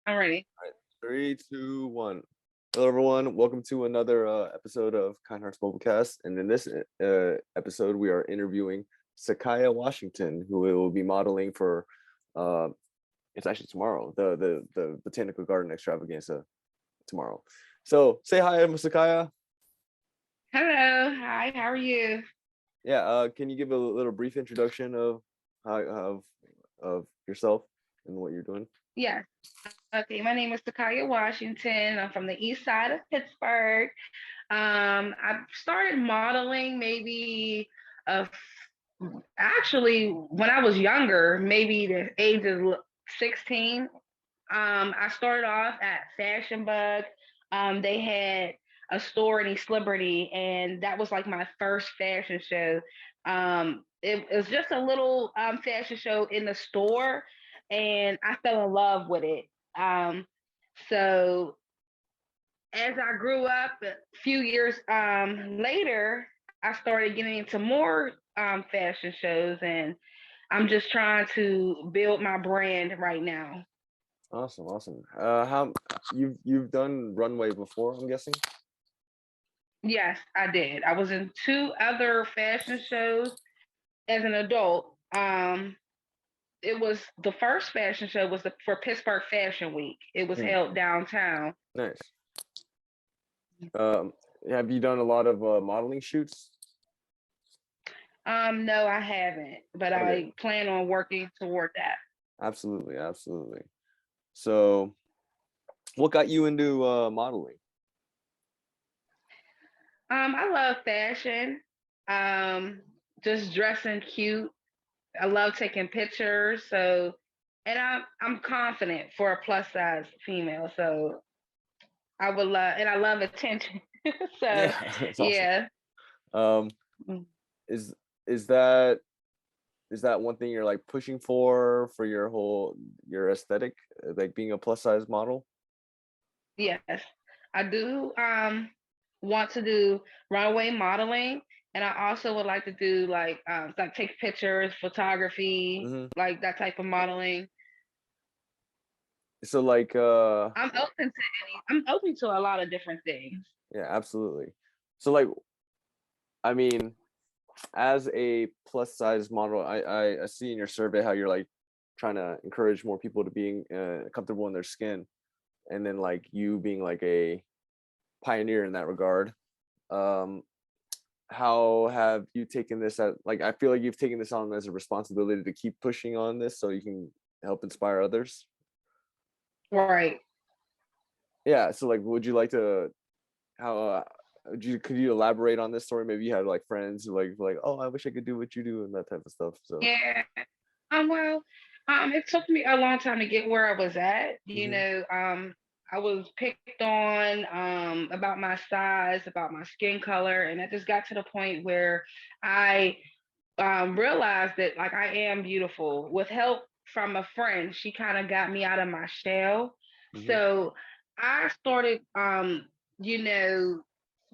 I'm ready. All right, 3, 2, 1. Hello, everyone. Welcome to another episode of Kind Hearts Mobilecast. And in this episode, we are interviewing Sekia Washington, who will be modeling for. Uh, it's actually tomorrow, the Botanical Garden Extravaganza tomorrow. So say hi, Sekia. Hello. Hi. How are you? Yeah. Can you give a little brief introduction of how of yourself and what you're doing? Yes. Okay. My name is Sekia Washington. I'm from the east side of Pittsburgh. I started modeling maybe uh, actually when I was younger, maybe the age of 16. I started off at Fashion Bug. They had a store in East Liberty, and that was like my first fashion show. It was just a little fashion show in the store, and I fell in love with it. So as I grew up, a few years later, I started getting into more fashion shows, and I'm just trying to build my brand right now. Awesome, awesome. How you've done runway before? I'm guessing. Yes, I did. I was in two other fashion shows as an adult. It was the first fashion show was for Pittsburgh Fashion Week. It was Hmm, held downtown. nice. Um, have you done a lot of modeling shoots? No, I haven't, but Okay, I plan on working toward that. absolutely, absolutely. So, what got you into modeling? I love fashion. Um, just dressing cute. I love taking pictures. And I'm confident for a plus size female. So I would love, and I love attention. So, Yeah, that's awesome. yeah. Um, Mm, is is that is that one thing you're like pushing for your aesthetic, like being a plus size model? yes, I do. Want to do runway modeling, and I also would like to do like take pictures, photography, Hmm. like that type of modeling. So like I'm open to a lot of different things. yeah, absolutely. So like I mean, as a plus size model, I see in your survey how you're like trying to encourage more people to being comfortable in their skin, and then like you being like a pioneer in that regard. Um, how have you taken this at like I feel like you've taken this on as a responsibility to keep pushing on this so you can help inspire others. Right. Yeah. So like, would you like to how could you elaborate on this story? Maybe you had like friends who like, oh, I wish I could do what you do and that type of stuff. So. Yeah. Well, it took me a long time to get where I was at. Hmm. I was picked on about my size, about my skin color, and I just got to the point where I realized that like I am beautiful. With help from a friend, she kind of got me out of my shell. Hmm. So I started, you know,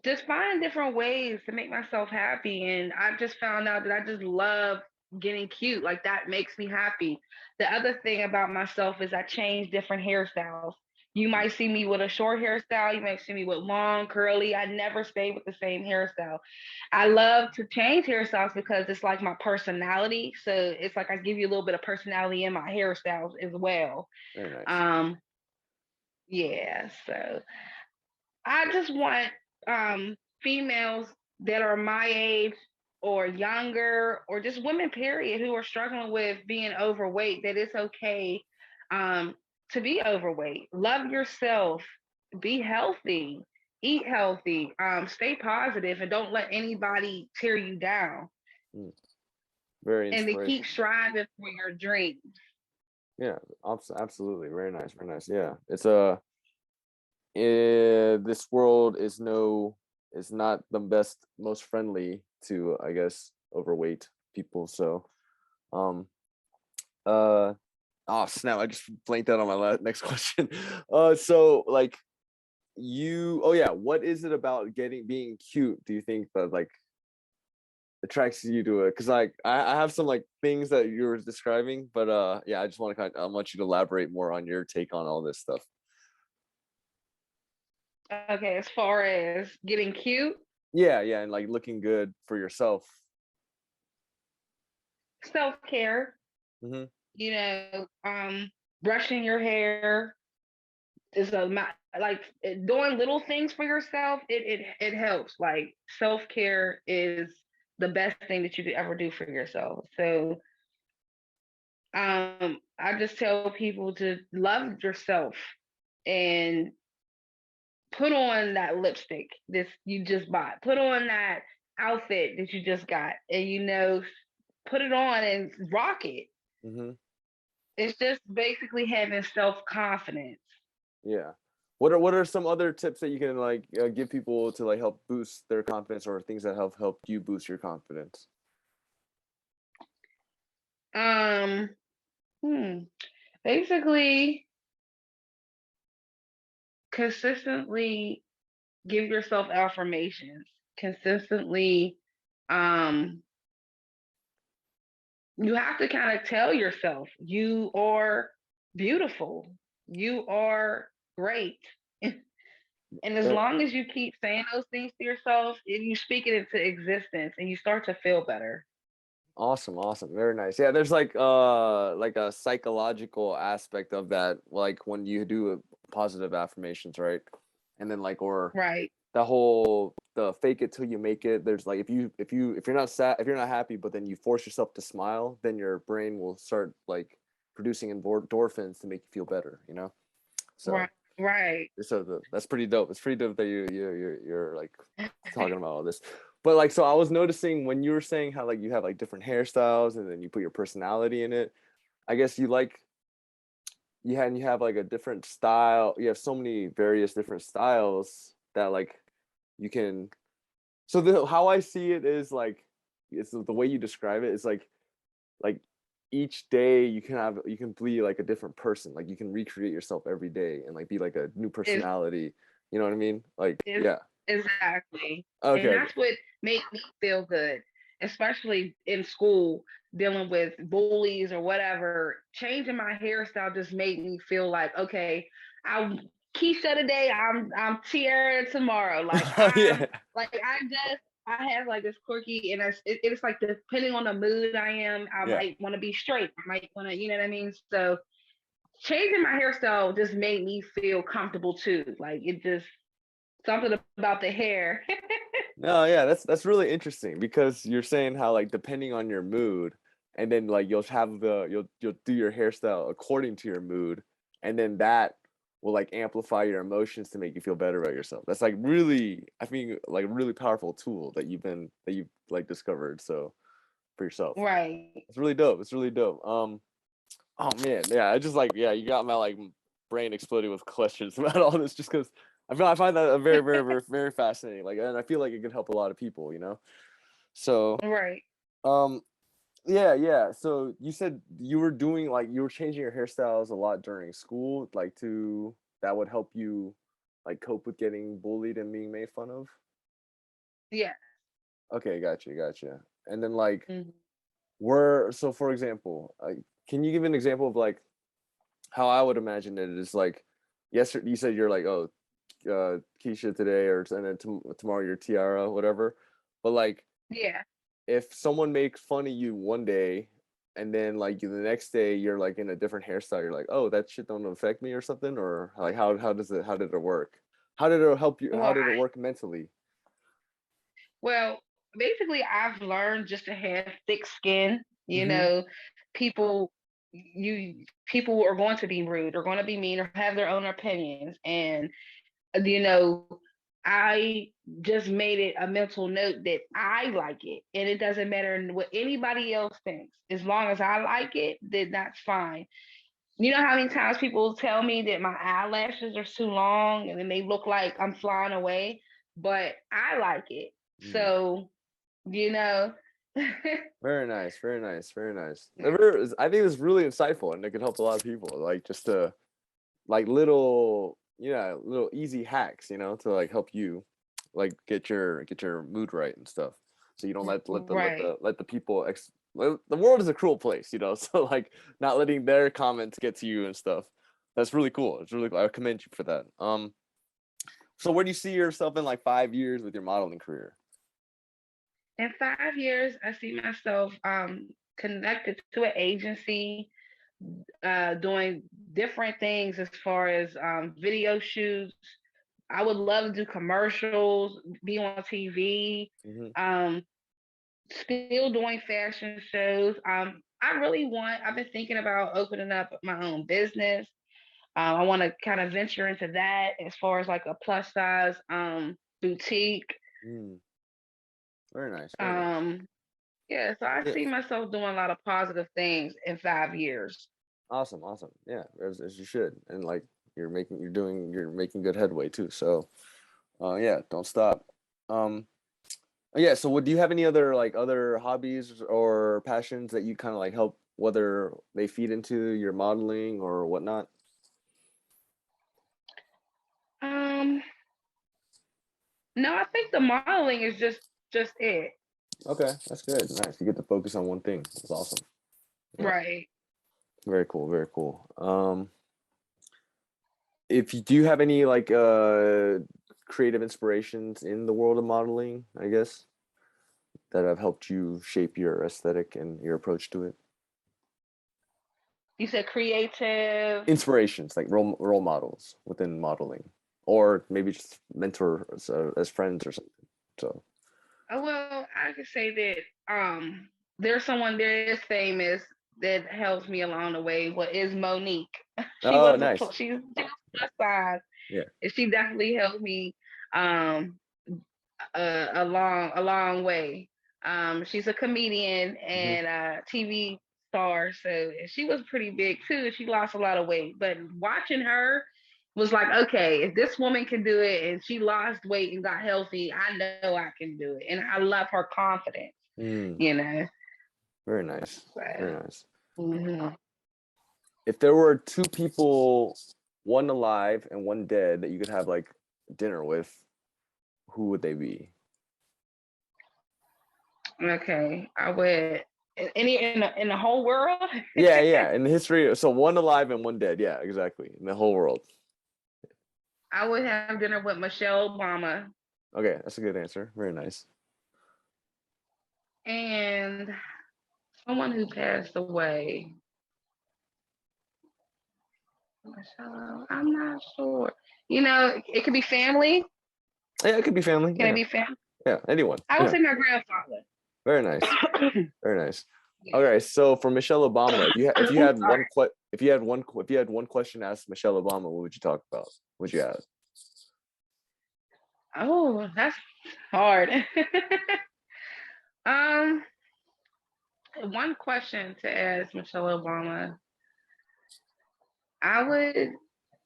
just find different ways to make myself happy. And I just found out that I just love getting cute. Like that makes me happy. The other thing about myself is I change different hairstyles. You might see me with a short hairstyle. You might see me with long, curly. I never stay with the same hairstyle. I love to change hairstyles because it's like my personality. So it's like I give you a little bit of personality in my hairstyles as well. Very nice. Um, yeah. So I just want females that are my age or younger or just women period who are struggling with being overweight that it's okay um, to be overweight. Love yourself, be healthy, eat healthy, stay positive, and don't let anybody tear you down. Mm, very And to keep inspirational. striving for your dreams. Yeah, absolutely. Very nice. Very nice. Yeah, it's this world is not the best, most friendly to I guess overweight people. So, um, uh, oh snap! I just blanked out on my next question. So like oh yeah, what is it about getting being cute? Do you think that like attracts you to it? Because like I have some like things that you were describing, but yeah, I just want to I want you to elaborate more on your take on all this stuff. Okay, as far as getting cute, Yeah, yeah, and like looking good for yourself. self-care, Hmm. you know, brushing your hair is like doing little things for yourself. It helps. Like self-care is the best thing that you could ever do for yourself. So I just tell people to love yourself and put on that lipstick that you just bought. Put on that outfit that you just got, and put it on and rock it. Hmm. It's just basically having self confidence. Yeah. What are some other tips that you can like give people to like help boost their confidence, or things that have helped you boost your confidence? Um, hmm, basically, consistently give yourself affirmations. Consistently, um, you have to kind of tell yourself you are beautiful, you are great. And as Yeah. long as you keep saying those things to yourself, and you speak it into existence, and you start to feel better. Awesome, awesome. Very nice. Yeah, there's like a psychological aspect of that, like when you do positive affirmations, right? And then like or Right. the whole the fake it till you make it. There's like if you're not sad, if you're not happy, but then you force yourself to smile, then your brain will start like producing endorphins to make you feel better, you know? Right. So Right. that's pretty dope. It's pretty dope that you're like talking about all this. But like, so I was noticing when you were saying how like you have like different hairstyles and then you put your personality in it. I guess you like you have like a different style. You have so many various different styles that like you can. So the how I see it is like it's the way you describe it is like each day you can be like a different person, like you can recreate yourself every day and like be like a new Is personality, you know what I mean? Like is yeah. exactly. Okay, And okay. that's what made me feel good, especially in school, dealing with bullies or whatever. Changing my hairstyle just made me feel like, okay, I'm Keisha today, I'm Tiara tomorrow. Yeah, I have like this quirky, and it's like depending on the mood I am, I yeah. might want to be straight. I might want to, you know what I mean? So changing my hairstyle just made me feel comfortable too. Like it just something about the hair. No, yeah, that's really interesting because you're saying how like depending on your mood, and then like you'll do your hairstyle according to your mood, and then that will like amplify your emotions to make you feel better about yourself. That's like really, I think like a really powerful tool that you've like discovered so for yourself. Right. It's really dope. It's really dope. Oh man, yeah, I just like yeah, you got my like brain exploding with questions about all this just because I find that a very fascinating. Like, and I feel like it could help a lot of people, you know. So, Right. um, yeah, yeah. So you said you were doing like you were changing your hairstyles a lot during school, like to that would help you like cope with getting bullied and being made fun of. Yeah. Okay, gotcha, gotcha. And then like, Mhm. were so for example, can you give an example of like how I would imagine it is like yesterday you said you're like oh Keisha today or and then tomorrow you're Tiara whatever, but like Yeah. if someone makes fun of you one day and then like the next day you're like in a different hairstyle, you're like oh that shit don't affect me or something, or like how did it work, how did it help you, how Well, did it work mentally? well, basically, I've learned just to have thick skin. Mm-hmm. People, people are going to be rude, or going to be mean, or have their own opinions, and you know, I just made it a mental note that I like it, and it doesn't matter what anybody else thinks. As long as I like it, then that's fine. You know how many times people tell me that my eyelashes are too long and then they look like I'm flying away, but I like it. Mm. So, you know, Very nice, very nice, very nice. I think it's really insightful and it could help a lot of people. Like just to like little yeah, little easy hacks, you know, to like help you like get your mood right and stuff. so you don't let Right. the people the world is a cruel place, you know. So like not letting their comments get to you and stuff. That's really cool. It's really cool. I commend you for that. So where do you see yourself in like 5 years with your modeling career? In 5 years, I see myself connected to an agency, doing different things as far as video shoots. I would love to do commercials, be on TV, Hmm. um, still doing fashion shows. I've been thinking about opening up my own business. I want to kind of venture into that as far as like a plus size boutique. Mm, very nice, very nice. Um, yeah, so I Yeah, see myself doing a lot of positive things in 5 years. awesome, awesome. Yeah, as you should, and like you're making good headway too. So, yeah, don't stop. Um, yeah. So, do you have any other like other hobbies or passions that you kind of like help, whether they feed into your modeling or whatnot? Um, no, I think the modeling is just it. Okay, that's good. Nice. You get to focus on one thing. That's awesome. Yeah, Right. very cool, very cool. If you do have any like creative inspirations in the world of modeling, I guess, that have helped you shape your aesthetic and your approach to it. You said creative. Inspirations, like role models within modeling, or maybe just mentors as friends or something. So, Oh, well, I could say that there's someone there is famous that helps me along the way. What is Monique? oh, nice. She's plus size, Yeah. and she definitely helped me um a long way. She's a comedian Hmm. and a TV star, so she was pretty big too. She lost a lot of weight, but watching her was like, okay, if this woman can do it and she lost weight and got healthy, I know I can do it. And I love her confidence, Mm, you know. very nice. So, Very nice. mhm. If there were two people, one alive and one dead, that you could have like dinner with, who would they be? Okay, I would any in the whole world. Yeah, yeah. In the history, so one alive and one dead. Yeah, exactly. In the whole world. I would have dinner with Michelle Obama Okay, that's a good answer. Very nice. and someone who passed away. I'm not sure. It could be family. Yeah, it could be family. Can it Yeah, be family? yeah. Anyone. I would Yeah, say my grandfather. very nice. Very nice. Yeah. Okay, so for Michelle Obama, if you I'm had sorry. if you had one question to ask Michelle Obama, what would you talk about? What would you ask? Oh, that's hard. um, one question to ask Michelle Obama. I would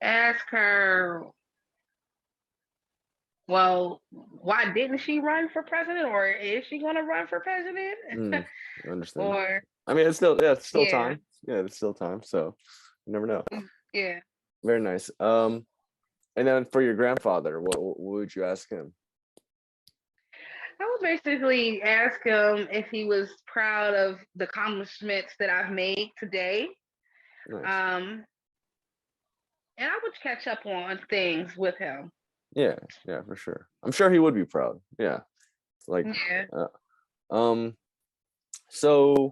ask her, well, why didn't she run for president, or is she going to run for president? Hmm, I understand. Or I mean, it's still yeah, time. Yeah, it's still time. So you never know. yeah. Very nice. And then for your grandfather, what would you ask him? I would basically ask him if he was proud of the accomplishments that I've made today. Nice. Um, and I would catch up on things with him. Yeah, yeah, for sure. I'm sure he would be proud. Yeah. Like, Yeah. uh, um, so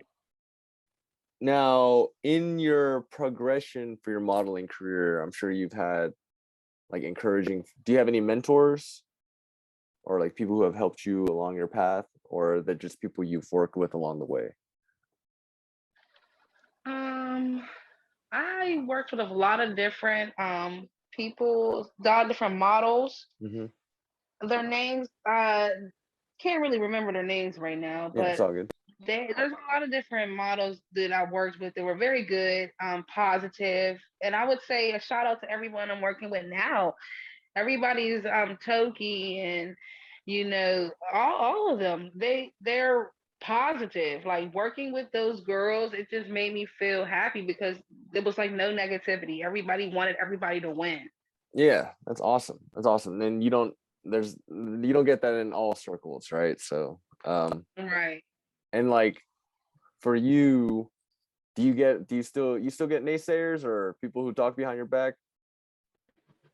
now in your progression for your modeling career, I'm sure you've had like encouraging. Do you have any mentors or like people who have helped you along your path, or they're just people you've worked with along the way? Um, I worked with a lot of different people, a lot of different models. Hmm. Their names, can't really remember their names right now, Yeah, it's but all good. there's a lot of different models that I worked with that were very good, positive, and I would say a shout out to everyone I'm working with now. Everybody's Toki and all of them. They're positive. Like working with those girls, it just made me feel happy because there was like no negativity. Everybody wanted everybody to win. Yeah, that's awesome. That's awesome. And you don't get that in all circles, right? So Right. And like for you, do you still get naysayers or people who talk behind your back?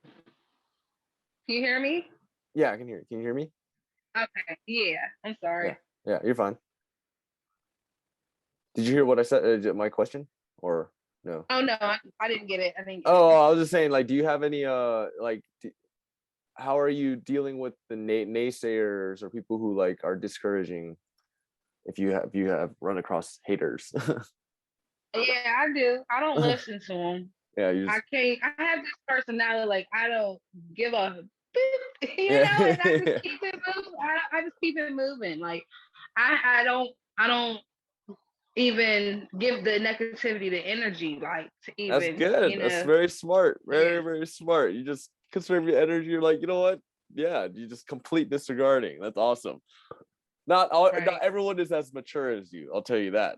Can you hear me? Yeah, I can hear you. Can you hear me? Okay. Yeah. I'm Yeah. sorry. Yeah, you're fine. Did you hear what I said? My question or no? Oh no, I didn't get it. I didn't get it. Oh, I was just saying, like, do you have any like how are you dealing with the naysayers or people who like are discouraging if you have run across haters? Yeah, I do. I don't listen to them. Yeah, you I just can't. I have this personality like I don't give a yeah. and I just keep it moving. I just keep it moving. Like I don't even give the negativity the energy like to That's even good. That's very smart. yeah, Very, very smart. You just conserve your energy. You're like, you know what? Yeah, you just complete disregarding. That's awesome. Not right. everyone is as mature as you. I'll tell you that.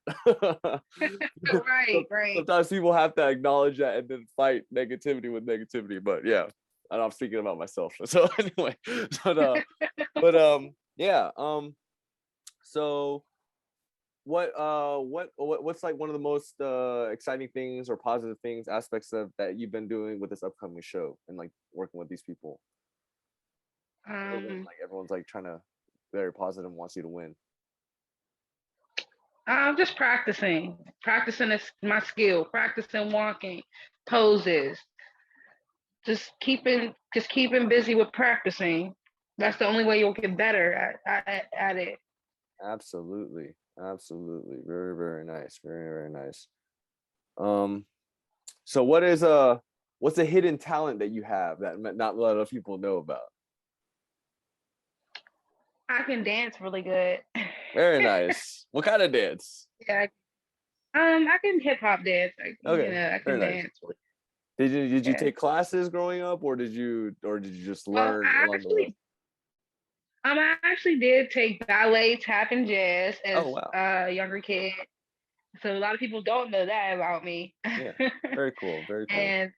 Right, right. Sometimes people have to acknowledge that and then fight negativity with negativity. But yeah, and I'm speaking about myself. So anyway, but yeah. So what's like one of the most exciting things or positive things aspects of that you've been doing with this upcoming show and like working with these people? Other than Um like everyone's like trying to very positive and wants you to win. I'm just practicing my skill, practicing walking, poses, just keeping busy with practicing. That's the only way you'll get better at it. Absolutely. Absolutely. Very, very nice. Very, very nice. Um, so what's a hidden talent that you have that not a lot of people know about? I can dance really good. Very nice. What kind of dance? Yeah. I can hip hop dance. Okay, I very can nice. dance really Did you good. take classes growing up or did you just Well, learn along the way? I actually did take ballet, tap, and jazz as Oh wow. a younger kid. So a lot of people don't know that about me. Yeah. Very cool. Very cool.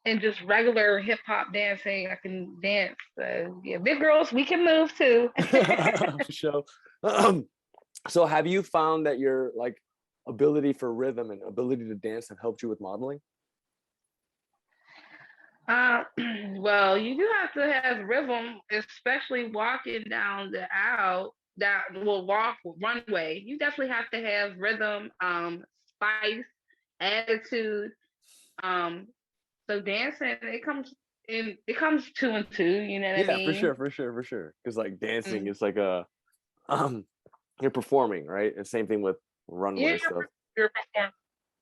and just regular hip hop dancing, I can dance. So yeah, big girls, we can move too. For sure. So have you found that your like ability for rhythm and ability to dance have helped you with modeling? Uh, well, you do have to have rhythm, especially walking down the aisle, that will walk runway. You definitely have to have rhythm, spice, attitude. Um, so dancing, it comes two and two. You know what I Yeah, for mean? sure, for sure, for sure. Because like dancing Mm. is like a um you're performing, right? And same thing with Yeah, runway stuff. you're performing.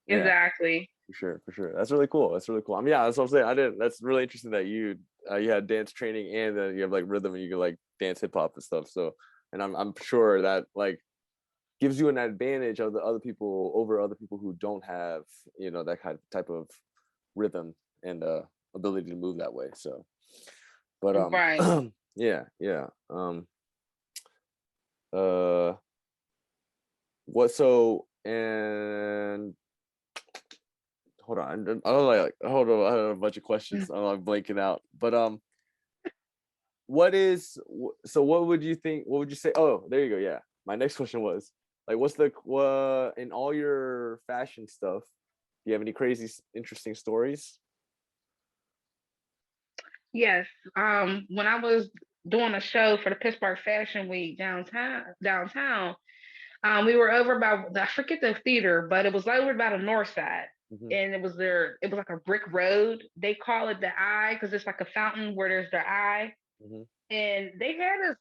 Yeah, Exactly. for sure, for sure. That's really cool. That's really cool. I mean, yeah, that's what I'm saying. I didn't. That's really interesting that you had dance training and then you have like rhythm and you can like dance hip hop and stuff. So, and I'm sure that like gives you an advantage of the other people over other people who don't have that kind of type of rhythm and ability to move that way. So, but Right. yeah, yeah. Uh, what so and hold on, I don't like hold on, I have a bunch of questions. I'm blanking out, but what is so? What would you think? What would you say? Oh, there you go. Yeah, my next question was like, what's the in all your fashion stuff? Do you have any crazy, interesting stories? Yes. When I was doing a show for the Pittsburgh Fashion Week downtown, we were over by I forget the theater, but it was over by the north side. Hmm. And it was like a brick road. They call it the eye because it's like a fountain where there's the eye. Hmm. And they had us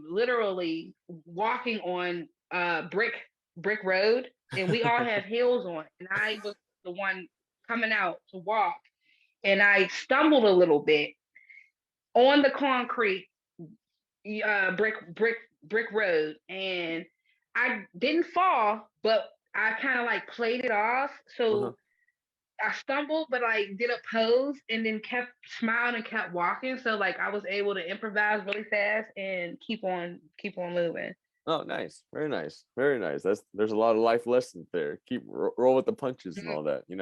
literally walking on brick road, and we all had heels on. And I was the one coming out to walk, and I stumbled a little bit on the concrete brick road, and I didn't fall, but I kind of like played it off. Uh-huh. So I stumbled, but I did a pose and then kept smiling and kept walking. So like I was able to improvise really fast and keep on moving. Oh, nice, very nice, very nice. There's a lot of life lessons there. Keep roll with the punches and Mhm. all that, and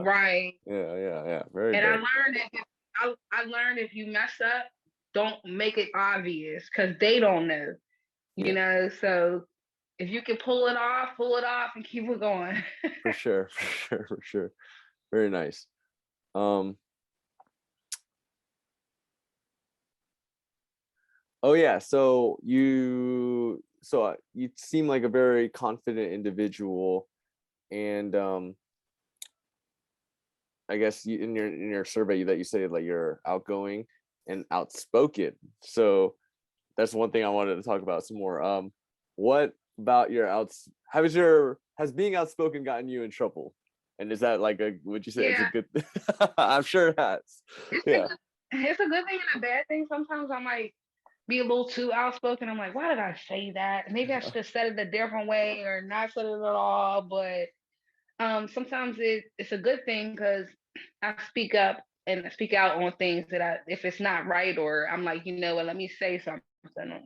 Right. yeah, yeah, yeah, very And I dope. learned that I learned if you mess up, don't make it obvious because they don't know, you know. So if you can pull it off and keep it going. For sure, for sure, for sure. Very nice. Oh yeah, so you seem like a very confident individual, and I guess in your survey that you say like you're outgoing and outspoken. So that's one thing I wanted to talk about some more. What about your has being outspoken gotten you in trouble? And is that like would you say it's a Yeah, good I'm sure it has. Yeah. it's a good thing and a bad thing. Sometimes I might be a little too outspoken. I'm like, why did I say that? Maybe I should have said it a different way or not said it at all. But sometimes it's a good thing because I speak up and speak out on things that if it's not right, or I'm like, you know what, let me say something,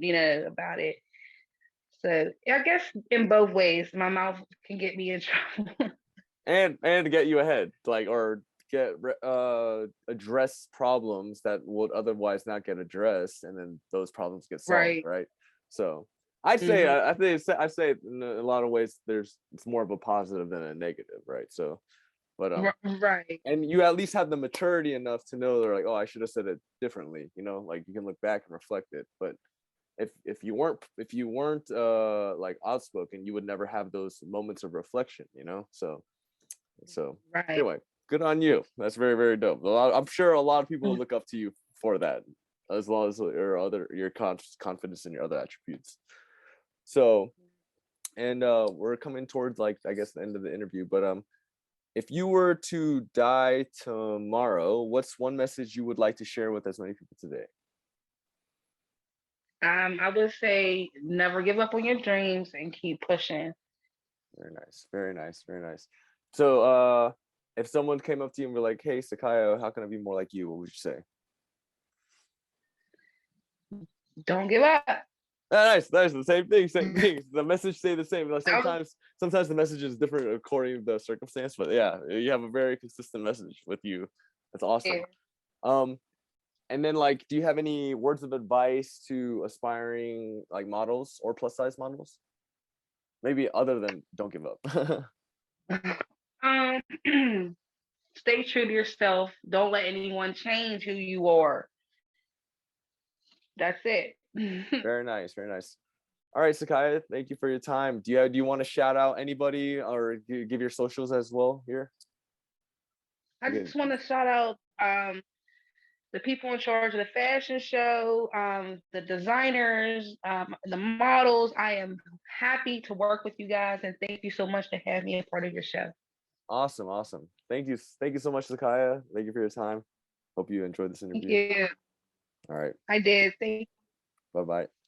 you know, about it. So I guess in both ways, my mouth can get me in trouble. And to get you ahead, like, or get address problems that would otherwise not get addressed, and then those problems get solved, Right. right? So I'd say Mm-hmm. I say in a lot of ways it's more of a positive than a negative, right? So but Right. and you at least have the maturity enough to know they're like, oh, I should have said it differently, you know, like you can look back and reflect it. But if you weren't like outspoken, you would never have those moments of reflection, you know. So Right. anyway, good on you. That's very, very dope. I'm sure a lot of people look up to you for that, as well as your confidence in your other attributes. So, and we're coming towards, like, I guess, the end of the interview. But if you were to die tomorrow, what's one message you would like to share with as many people today? I would say never give up on your dreams and keep pushing. Very nice, very nice, very nice. So, if someone came up to you and were like, "Hey, Sekia, how can I be more like you?" What would you say? Don't give up. Nice, nice. The same thing, same thing. The message stay the same. Like I was, sometimes the message is different according to the circumstance, but yeah, you have a very consistent message with you. That's awesome. yeah. Um, and then, like, do you have any words of advice to aspiring like models or plus size models? Maybe other than don't give up. Um, stay true to yourself. Don't let anyone change who you are. That's it. Very nice, very nice. All right, Sekia, thank you for your time. Do you want to shout out anybody or give your socials as well here? I just want to shout out the people in charge of the fashion show, the designers, the models. I am happy to work with you guys, and thank you so much to have me a part of your show. Awesome, awesome. Thank you so much, Sekia. Thank you for your time. Hope you enjoyed this Thank interview. you. All right, I did. Thank bye bye.